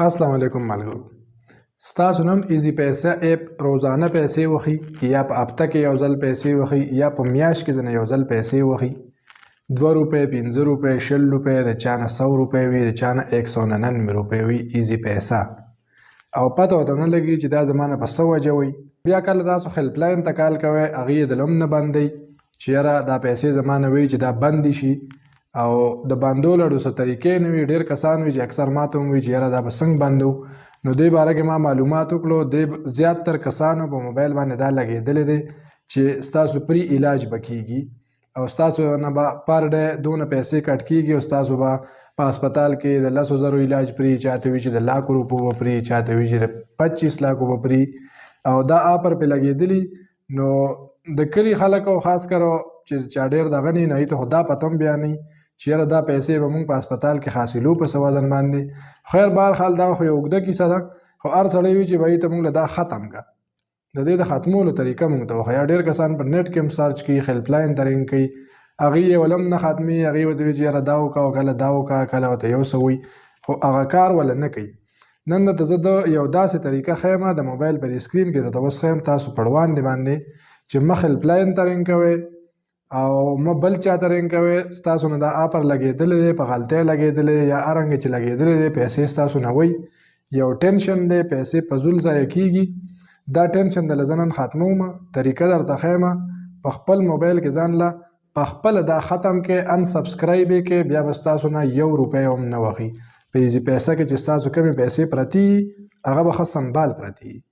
السلام علیکم ملګرو. ستاسو نن ایزی پیسه اپ روزانه پیسې وخی یا په هفته کې یو ځل پیسې وخی یا په میاشت کې د یو ځل پیسې وخی 2 روپے 5 روپے 6 روپے د چانه 100 روپے وي د چانه 199 روپے وي ایزی پیسه او پته وته نه لګي چې دا زمانه په 100 وجه وي. بیا کله تاسو هیلپ لاین ته کال کوئ هغې د لوم نه بندئ چې یاره دا پیسې زمانه وي چې دا بند شي او د بندولو څه طریقې نه وي. ډېر کسان وي چې اکثر ماته هم وي چې یاره دا به څنګه بندو. نو دې باره کې ما معلومات وکړو. دې زیاتر کسانو په موبایل باندې دا لګېدلی دی چې ستاسو پري علاج به کېږي او ستاسو نه به پر ډے دونه پیسې کټ کېږي او ستاسو به په هسپتال کې د 10,000 علاج پري، چاته وي چې د لاکو روپو به پري، چاته وي چې د 25 لاکو به پري او دا آفر پې لګېدلي. نو د کلي خلک او خاص کر چې چا ډېر دغه نه وي ته خو دا پته هم بیا نه وي چې یاره دا پیسې به مونږ په هسپتال کې حاصلو په څه وزن باندې. خیر بهرحال دا خو یو اوږده کیسه ده، خو هر سړی وي چې بهي ته مونږ له دا ختم که د دې د ختمولو طریقه مونږ ته وښیه. ډېر کسان په نیټ کې هم سرچ کوي، هیلپ لاین ته رینګ کوي، هغې یې ولم نه ختمي، هغې ورته وي چې یاره دا وکړه او کله دا وکړه کله ورته یو څه وي، خو هغه کار وله نه کوي. نن درته زه د یو داسې طریقه ښیم د موبایل په دې سکرین کې درته اوس ښیم تاسو په وړاندې باندې چې مه هیلپ لاین ته رینګ کوئ او مه بل چاته رینګ کوئ. ستاسو نه دا آفر لګېدلی دی، په غلطۍ لګېدلی دی یا هر رنګې چې لګېدلی دی پیسې ستاسو نه وی. یو ټینشن دی، پیسې په زول ضایع کېږي. دا ټینشن د زه نن ختموم، طریقه درته ښیم. په خپل موبایل کې ځان له په خپله دا ختم کې ان سبسکرایب یې کې، بیا به ستاسو نه 1 روپۍ هم نه وخي. په ایزي پیسه کې چې ستاسو کمې پیسې پرتې هغه به ښه سنبال پرتې.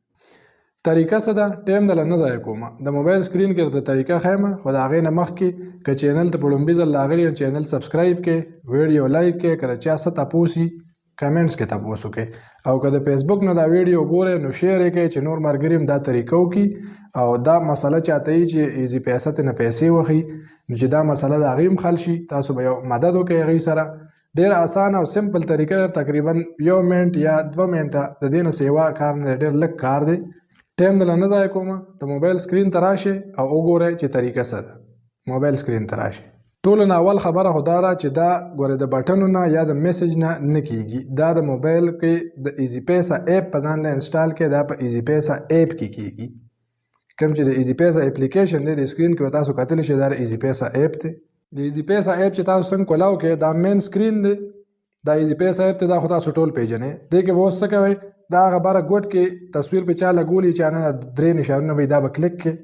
طریقه څه ده؟ ټایم دله نه ضایع کومه. د موبایل سکرین کې درته طریقه ښیم، خو د هغې نه مخکې که چینل ته په لومړي ځل راغلي یو چینل سبسکرایب کړئ، ویډیو لایک کړئ، که د چا څه تپوس وي کمنټس کې تپوس وکړئ او که د فیسبوک نه دا ویډیو ګورئ نو شیر یې کړئ چې نور ملګري هم دا طریقه وکړي او دا مسله چاته وي چې ایزي پیسه ته نه پیسې وخي نو چې دا مسله د هغې هم حل شي. تاسو به یو مدد وکړئ هغې سره. ډېر اسانه او سمپل طریقه، تقریبا 1 منټ یا 2 منټه د دې نه سیوا کار نه دی، ډېر لږ کار دی. ټایم دله نه ضایع کومه، د موبایل سکرین ته راشئ او وګورئ چې طریقه څه ده. موبایل سکرین ته راشئ. ټولو نه اول خبره خو دا ده چې دا ګورئ د بټنو نه یا د میسج نه نه کېږي. دا د موبایل کې د ایزي پیسه اپ په ځان له انسټال کړئ، دا په ایزي پیسه اپ کې کېږي. کوم چې د ایزي پیسه اپلیکیشن دی د سکرین کې به تاسو کتلی شئ دا د ایزي پیسه اپ دی. د ایزي پیسه اپ چې تاسو څنګه کولاو کې دا مین سکرین دی، دا ایزي پیسه اپ دی، دا خو تاسو ټول پیژنئ. دې کې به اوس څه کوئ، دا هغه بره ګوټ کې تصویر په چا لګولي چې نه 3 نشانونه به دا به کلیک کړئ.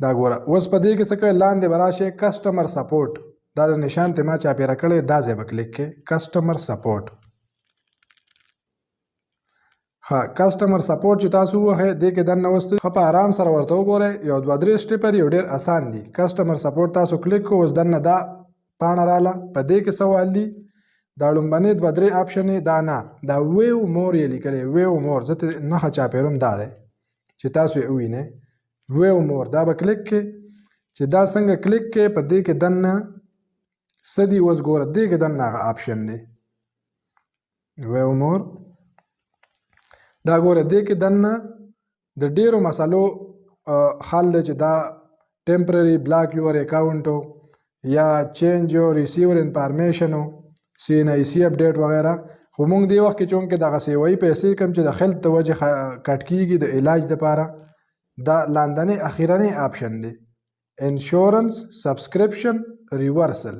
دا ګوره اوس په دې کې څه کوئ، لاندې به راشئ کسټمر سپورټ، دا د نشان ته ما چاپېره کړی دا ځای به کلیک کړئ، کسټمر سپورټ. ښه کسټمر سپورټ چې تاسو ووهئ دې کې دننه اوس ښه په آرام سره ورته وګورئ، یو 2-3 سټیپه دي، یو ډېر اسان دي. کسټمر سپورټ تاسو کلیک کړو، اوس دننه دا پاڼه راله، په دې کې څه ویل دي، دا لومبنۍ 2-3 آپشن دا نه، دا ویو مور یې لیکلی، ویو مور. زه ته نښه چاپېروم دا دی چې تاسو یې ووینئ، ویو مور. دا به کلیک کړئ، چې دا څنګه کلیک کړئ په دې کې دننه څه دي اوس ګوره دې کې دننه هغه آپشن دی ویو مور. دا ګوره دې کې دننه د ډېرو مسلو حل دی چې دا ټمپرري بلاک یور اکاونټو یا چینج یور ریسیور انفارمیشنو CNIC اپډیټ وغیره. خو مونږ دې وخت کې چونکې دغه سیوایي پیسې کوم چې د هیلث د وجې کټ کېږي د علاج دپاره، دا لاندنی اخیرنی آپشن دی انشورنس سبسکرپشن ریورسل.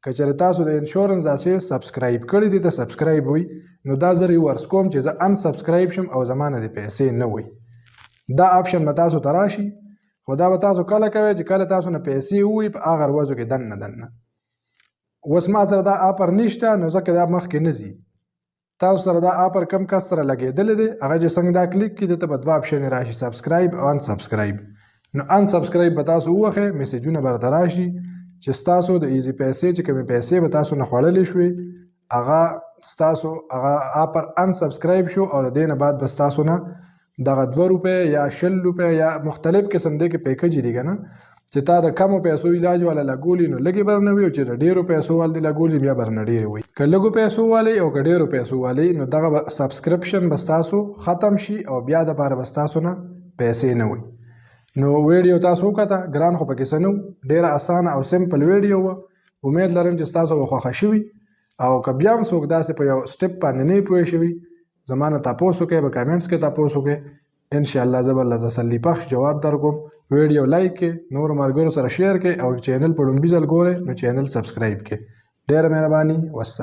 که چېرې تاسو د انشورنس داسې سبسکرایب کړي دي ته سبسکرایب وي نو دا زه ریورس کوم چې زه ان سبسکرایب شم او زما نه د پیسې نه وي. دا آپشن به تاسو ته راشي، خو دا به تاسو کله کوئ چې کله تاسو نه پیسې ووي په هغه ورځو کې دننه. اوس ما سره دا آفر نشته نو ځکه دا مخکې نه ځي. تاسو سره دا آفر کم کس سره لګېدلی دی هغه چې څنګه دا کلیک کړي دلته به 2 آپشن راشي، سبسکرایب او ان سبسکرایب. نو ان سبسکرایب به تاسو ووهئ، میسجونه به درته راشي چې ستاسو د ایزي پیسې چې کومې پیسې به تاسو نه خوړلې شوې هغه ستاسو هغه آفر ان سبسکرایب شو او د دې نه بعد به ستاسو نه دغه 2 روپۍ یا 6 روپۍ یا مختلف قسم دی کې پیکج دي که نه چې تا د کمو پیسو علاج والا لګولي نو لږې به نه وي او چې د ډېرو پیسو والې لګولي بیا به نه ډېرې وي. که لږو پیسو والې او که ډېرو پیسو والې نو دغه سبسکرپشن به ستاسو ختم شي او بیا دپاره به ستاسو نه پیسې نه وي. نو ویډیو تاسو وکته، ګران خو پکې څه نه و، ډېره اسانه او سمپل ویډیو وه. امید لرم چې ستاسو به خوښه شوي او که بیا هم څوک داسې په یو سټپ باندې نه پوه شوي زما نه تاسو کوئ په کامنټس کې تاسو کوئ انشاءالله زه به له تسلي بخش جواب در کوم ویډیو لایک کړئ نور ملګرو سره شیر کړئ او چینل په لومړي ځل ګورئ نو چینل سبسکرایب کړئ ډېره مهرباني والسلام